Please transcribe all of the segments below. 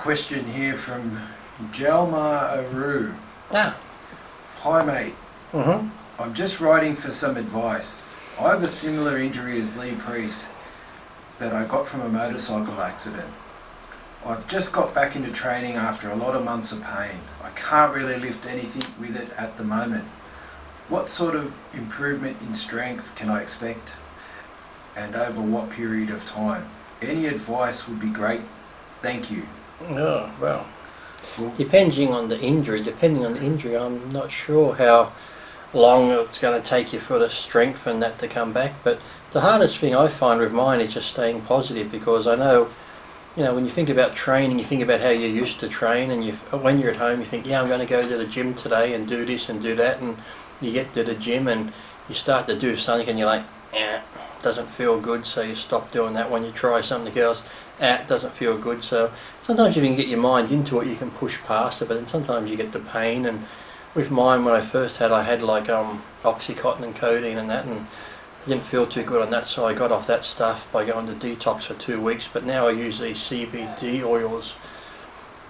question here from Jalmar Aru. Hi mate, I'm just writing for some advice. I have a similar injury as Lee Priest that I got from a motorcycle accident. I've just got back into training after a lot of months of pain. I can't really lift anything with it at the moment. What sort of improvement in strength can I expect, and over what period of time? Any advice would be great. Thank you. Oh, well, depending on the injury, I'm not sure how long it's going to take you for the strength and that to come back. But the hardest thing I find with mine is just staying positive, because I know, when you think about training, you think about how you used to train, and when you're at home, you think, yeah, I'm going to go to the gym today and do this and do that, and you get to the gym and you start to do something and you're like, doesn't feel good, so you stop doing that. When you try something else, it doesn't feel good. So sometimes if you can get your mind into it, you can push past it, but then sometimes you get the pain. And with mine, when I first had, I had like Oxycontin and codeine and that, and I didn't feel too good on that, so I got off that stuff by going to detox for 2 weeks. But now I use these CBD oils,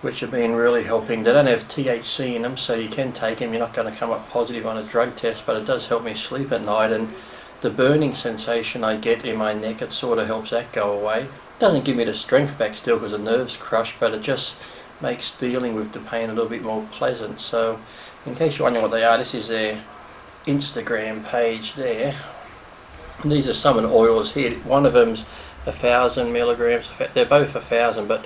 which have been really helping. They don't have THC in them, so you can take them. You're not going to come up positive on a drug test, but it does help me sleep at night. And the burning sensation I get in my neck, it sort of helps that go away. It doesn't give me the strength back still because the nerve's crushed, but it just makes dealing with the pain a little bit more pleasant. So in case you're wondering what they are, this is their Instagram page there. And these are some of the oils here. One of them's 1,000 milligrams. They're both 1,000, but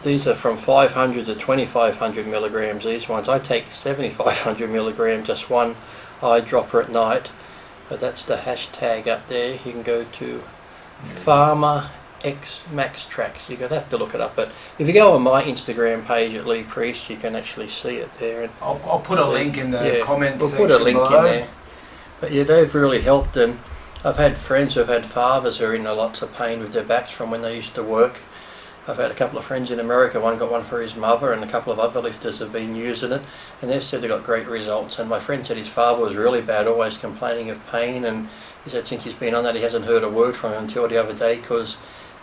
these are from 500 to 2,500 milligrams. These ones, I take 7,500 milligrams, just one eyedropper at night. But that's the hashtag up there. You can go to Pharma X Max Tracks. You're going to have to look it up. But if you go on my Instagram page at Lee Priest, you can actually see it there. And I'll put a link in the comments section. We'll put a link in there. But yeah, they've really helped. And I've had friends who've had fathers who are in lots of pain with their backs from when they used to work. I've had a couple of friends in America, one got one for his mother, and a couple of other lifters have been using it, and they've said they got great results. And my friend said his father was really bad, always complaining of pain, and he said since he's been on that he hasn't heard a word from him until the other day, because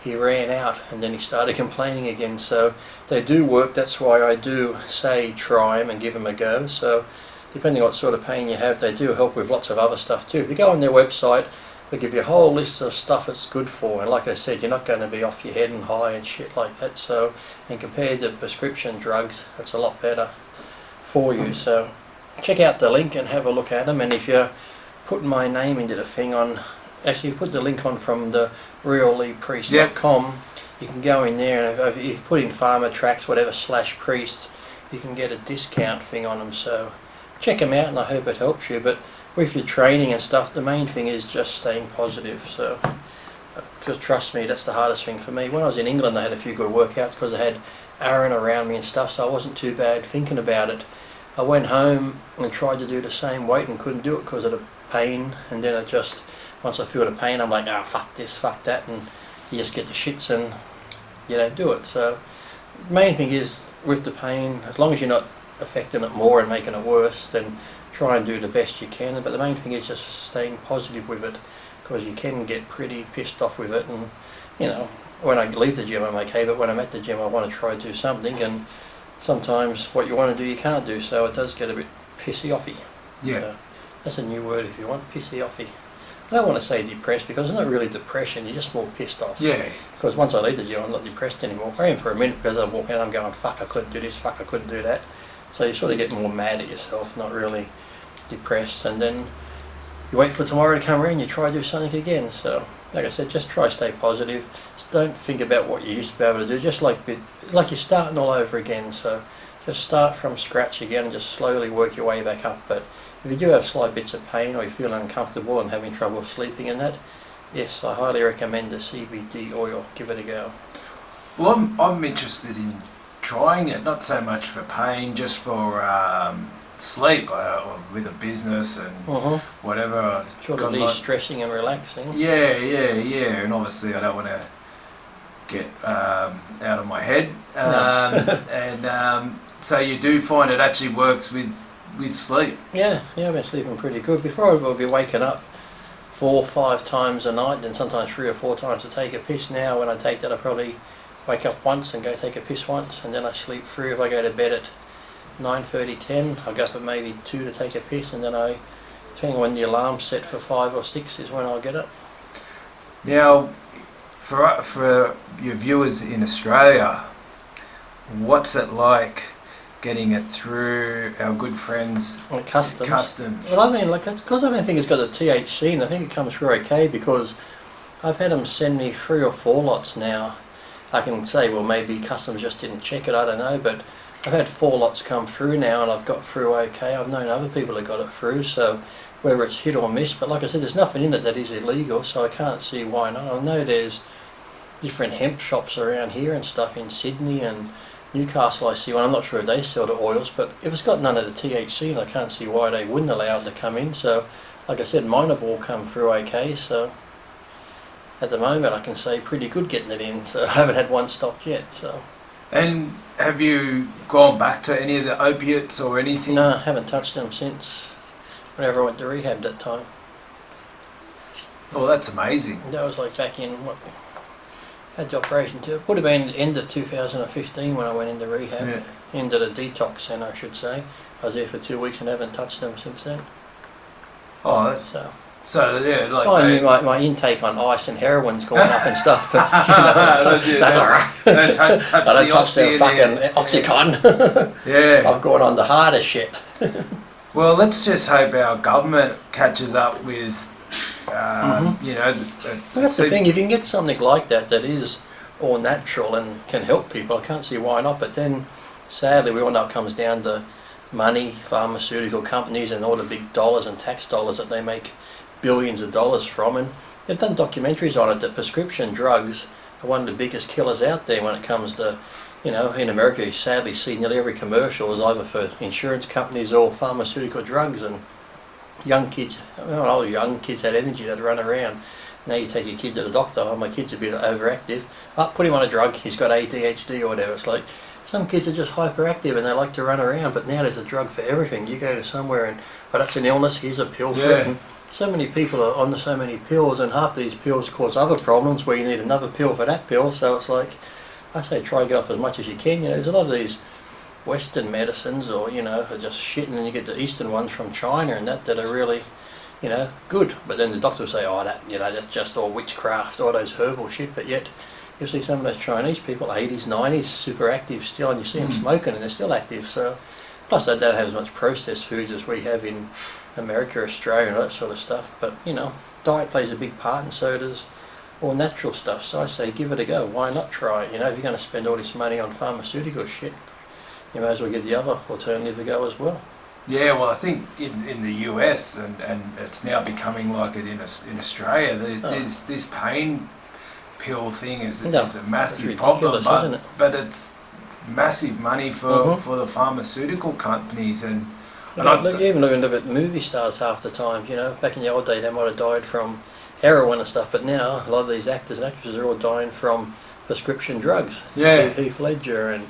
he ran out and then he started complaining again. So they do work. That's why I do say try them and give them a go. So depending on what sort of pain you have, they do help with lots of other stuff too. If you go on their website, they give you a whole list of stuff it's good for, and like I said, you're not going to be off your head and high and shit like that. So, and compared to prescription drugs, it's a lot better for you. So check out the link and have a look at them. And if you're putting my name into the thing on, actually you put the link on from the realleepriest.com, you can go in there, and if you put in Pharma Tracks, whatever, /priest, you can get a discount thing on them. So check them out, and I hope it helps you. But with your training and stuff, the main thing is just staying positive. So, because trust me, that's the hardest thing for me. When I was in England, I had a few good workouts because I had Aaron around me and stuff, so I wasn't too bad thinking about it. I went home and tried to do the same weight and couldn't do it because of the pain, and then once I feel the pain, I'm like, fuck this, fuck that, and you just get the shits and you don't do it. So the main thing is, with the pain, as long as you're not affecting it more and making it worse, then try and do the best you can. But the main thing is just staying positive with it, because you can get pretty pissed off with it. And when I leave the gym I'm okay, but when I'm at the gym I want to try to do something, and sometimes what you want to do you can't do, so it does get a bit pissy-offy. Yeah. That's a new word if you want, pissy-offy. I don't want to say depressed, because it's not really depression, you're just more pissed off. Yeah. Because once I leave the gym I'm not depressed anymore. I am for a minute, because I'm walking out I'm going, fuck, I couldn't do this, fuck, I couldn't do that. So you sort of get more mad at yourself, not really depressed, and then you wait for tomorrow to come around, you try to do something again. So like I said, just try to stay positive. Just don't think about what you used to be able to do, just like you're starting all over again. So just start from scratch again and just slowly work your way back up. But if you do have slight bits of pain, or you feel uncomfortable and having trouble sleeping and that, yes, I highly recommend the CBD oil. Give it a go. Well, I'm interested in trying it, not so much for pain, just for sleep, with a business and whatever. Sort of de-stressing and relaxing. Yeah, and obviously I don't want to get out of my head. So you do find it actually works with sleep? Yeah, I've been sleeping pretty good. Before I would be waking up 4 or 5 times a night, then sometimes 3 or 4 times to take a piss. Now when I take that I probably wake up once and go take a piss once, and then I sleep through. If I go to bed at 9:30, 10, I go up at maybe 2 to take a piss, and then depending on when the alarm's set for 5 or 6 is when I'll get up. Now, for your viewers in Australia, what's it like getting it through our good friends at customs? Well, I mean, like, it's because I don't think it's got the THC, and I think it comes through okay, because I've had them send me 3 or 4 lots now. I can say, well, maybe customs just didn't check it, I don't know, but I've had 4 lots come through now, and I've got through okay. I've known other people that got it through, so whether it's hit or miss, but like I said, there's nothing in it that is illegal, so I can't see why not. I know there's different hemp shops around here and stuff in Sydney and Newcastle. I see one. I'm not sure if they sell the oils, but if it's got none of the THC, and I can't see why they wouldn't allow it to come in. So like I said, mine have all come through okay, so at the moment I can say pretty good getting it in, so I haven't had one stopped yet. So. And have you gone back to any of the opiates or anything? No, I haven't touched them since whenever I went to rehab that time. Oh, that's amazing. That was like back in, had the operation too. It would have been the end of 2015 when I went into rehab, into the detox centre I should say. I was there for 2 weeks and haven't touched them since then. Oh, so yeah, like... Oh, I knew my intake on ice and heroin's gone up and stuff, but that's alright. I don't touch the fucking Oxycontin. Yeah. I've gone on the hardest shit. Well, let's just hope our government catches up with, you know... That's the thing, if you can get something like that is all natural and can help people, I can't see why not, but then sadly we all know it comes down to money, pharmaceutical companies and all the big dollars and tax dollars that they make billions of dollars from, and they've done documentaries on it that prescription drugs are one of the biggest killers out there when it comes to, you know, in America you sadly see nearly every commercial is either for insurance companies or pharmaceutical drugs, and young kids, all young kids had energy, they'd run around. Now you take your kid to the doctor, oh my kid's a bit overactive, put him on a drug, he's got ADHD or whatever. It's like, some kids are just hyperactive and they like to run around, but now there's a drug for everything. You go to somewhere and, oh that's an illness, here's a pill for it. And so many people are on so many pills, and half these pills cause other problems where you need another pill for that pill, so it's like, I say try to get off as much as you can. You know, there's a lot of these Western medicines, or you know, are just shit, and then you get the Eastern ones from China and that are really, you know, good. But then the doctor will say, oh, that, you know, that's just all witchcraft, all those herbal shit. But yet, you see some of those Chinese people, 80s, 90s, super active still, and you see them smoking and they're still active. So, plus they don't have as much processed foods as we have in America, Australia, and all that sort of stuff. But you know, diet plays a big part, and so does all natural stuff. So I say, give it a go. Why not try it? You know, if you're going to spend all this money on pharmaceutical shit, you may as well give the other alternative a go as well. Yeah, well, I think in the US, and it's now becoming like it in Australia, there's this pain pill thing is a massive problem, but it's massive money for the pharmaceutical companies, and even look at movie stars half the time. You know, back in the old day they might have died from heroin and stuff, but now a lot of these actors and actresses are all dying from prescription drugs. Yeah, Heath Ledger and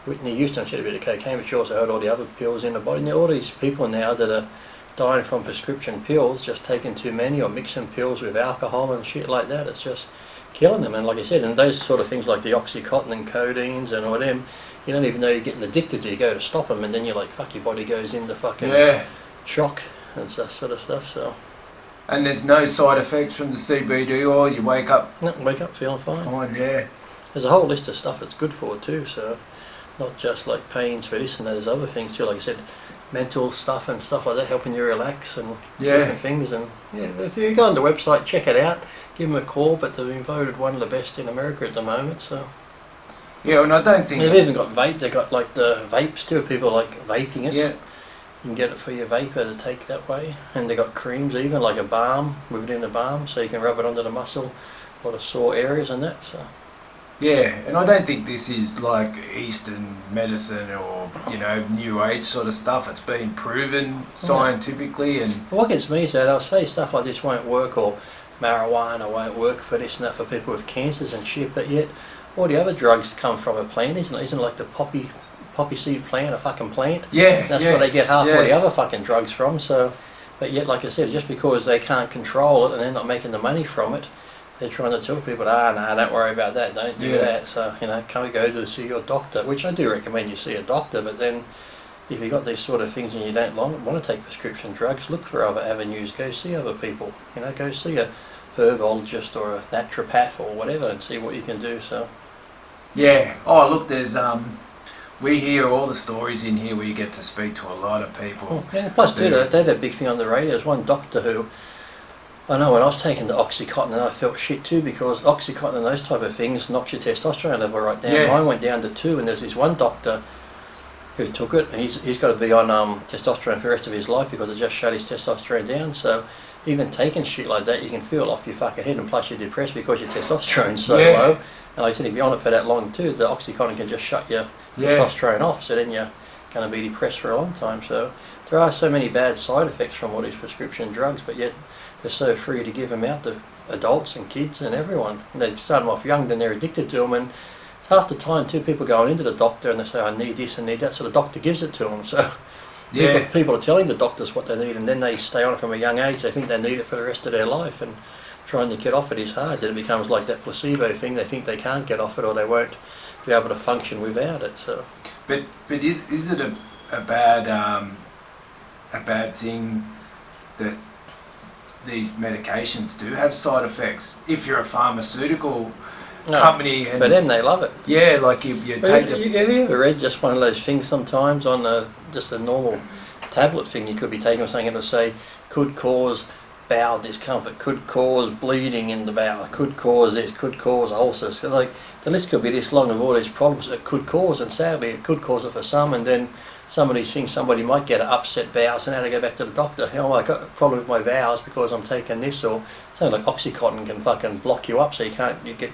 Whitney Houston, she had a bit of cocaine, but she also had all the other pills in her body. Now all these people now that are dying from prescription pills, just taking too many or mixing pills with alcohol and shit like that, it's just killing them. And like I said, and those sort of things like the Oxycontin and codeines and all them, you don't even know you're getting addicted to, you go to stop them and then you're like, fuck, your body goes into fucking shock and that sort of stuff. So. And there's no side effects from the CBD oil, you wake up? No, wake up feeling fine. Fine, yeah. There's a whole list of stuff it's good for too, so not just like pains for this and that, there's other things too, like I said, mental stuff and stuff like that, helping you relax and different things. And yeah, so you go on the website, check it out, give them a call, but they've been voted one of the best in America at the moment, so. Yeah, and I don't think... They've even got vape, they've got like the vapes too, people like vaping it. Yeah. You can get it for your vapor to take that way, and they got creams even, like a balm, move it in the balm, so you can rub it onto the muscle or the sore areas and that, so. Yeah, and I don't think this is like Eastern medicine or, you know, New Age sort of stuff. It's been proven scientifically. And what gets me is that I'll say stuff like this won't work, or marijuana won't work for this and that for people with cancers and shit, but yet all the other drugs come from a plant, isn't it? Isn't it like the poppy seed plant, a fucking plant? Yeah, that's where they get half all the other fucking drugs from. So, but yet, like I said, just because they can't control it and they're not making the money from it, they're trying to tell people, no, don't worry about that, don't do that. So, can we go to see your doctor? Which I do recommend you see a doctor, but then if you've got these sort of things and you don't want to take prescription drugs, look for other avenues, go see other people, go see a herbologist or a naturopath or whatever and see what you can do. So yeah. Oh, look, there's we hear all the stories in here where you get to speak to a lot of people. And plus they had a big thing on the radio. There's one doctor who, I know when I was taking the Oxycontin, I felt shit too, because Oxycontin and those type of things knocks your testosterone level right down. Yeah. Mine went down to 2, and there's this one doctor who took it. He's got to be on testosterone for the rest of his life because it just shut his testosterone down. So even taking shit like that, you can feel off your fucking head, and plus you're depressed because your testosterone's so low. And like I said, if you're on it for that long too, the Oxycontin can just shut your testosterone off, so then you're going to be depressed for a long time. So there are so many bad side effects from all these prescription drugs, but yet they're so free to give them out to adults and kids and everyone. And they start them off young, then they're addicted to them, and half the time too, people going into the doctor and they say, I need this and need that, so the doctor gives it to them. So people are telling the doctors what they need, and then they stay on it from a young age. They think they need it for the rest of their life, and trying to get off it is hard. Then it becomes like that placebo thing. They think they can't get off it or they won't be able to function without it. So, but is it a bad thing that these medications do have side effects? If you're a pharmaceutical company, and for them they love it. Yeah, like you take the. Have you ever read just one of those things sometimes on just a normal tablet thing you could be taking, or something, and it'll say could cause bowel discomfort, could cause bleeding in the bowel, could cause this, could cause ulcers. So like the list could be this long of all these problems that it could cause, and sadly it could cause it for some, and then some of these things, somebody might get an upset bowels and now they go back to the doctor. I got a problem with my bowels because I'm taking this, or something like Oxycontin can fucking block you up, so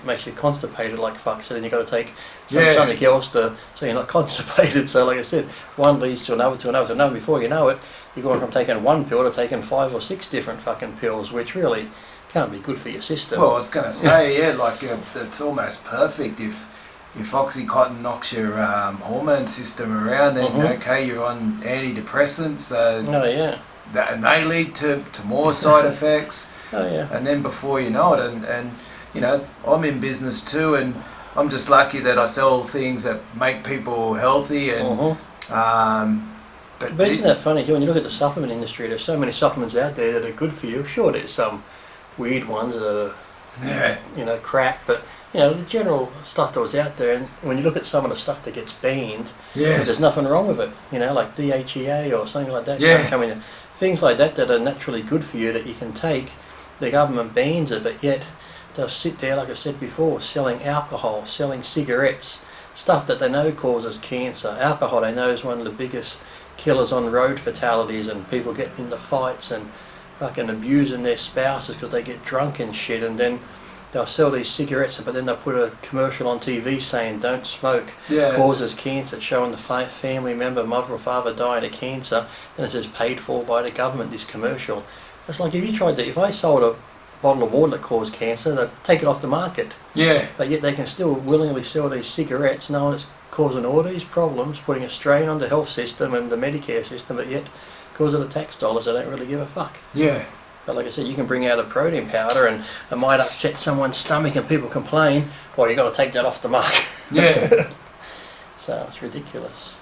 makes you constipated like fuck, so then you've got to take something else so you're not constipated. So like I said, one leads to another, before you know it, you're going from taking one pill to taking 5 or 6 different fucking pills, which really can't be good for your system. Well, I was going to say, it's almost perfect if Oxycontin knocks your hormone system around, then okay, you're on antidepressants, and they lead to more side effects. And then before you know it, and I'm in business too, and I'm just lucky that I sell things that make people healthy, and but isn't that funny too? When you look at the supplement industry, there's so many supplements out there that are good for you. Sure, there's some weird ones that are crap, but the general stuff that was out there, and when you look at some of the stuff that gets banned, there's nothing wrong with it. Like DHEA or something like that. Can't come in. Things like that are naturally good for you that you can take. The government bans it, but yet they'll sit there, like I said before, selling alcohol, selling cigarettes, stuff that they know causes cancer. Alcohol, they know, is one of the biggest killers on road fatalities, and people get into fights and fucking abusing their spouses because they get drunk and shit, and then they'll sell these cigarettes, but then they'll put a commercial on TV saying don't smoke, causes cancer, showing the family member, mother or father dying of cancer, and it says paid for by the government, this commercial. It's like if you tried that, if I sold a bottle of water that caused cancer, they'd take it off the market. But yet they can still willingly sell these cigarettes knowing it's causing all these problems, putting a strain on the health system and the Medicare system, but yet because of the tax dollars they don't really give a fuck. But like I said, you can bring out a protein powder and it might upset someone's stomach and people complain, well, you've got to take that off the market. So it's ridiculous.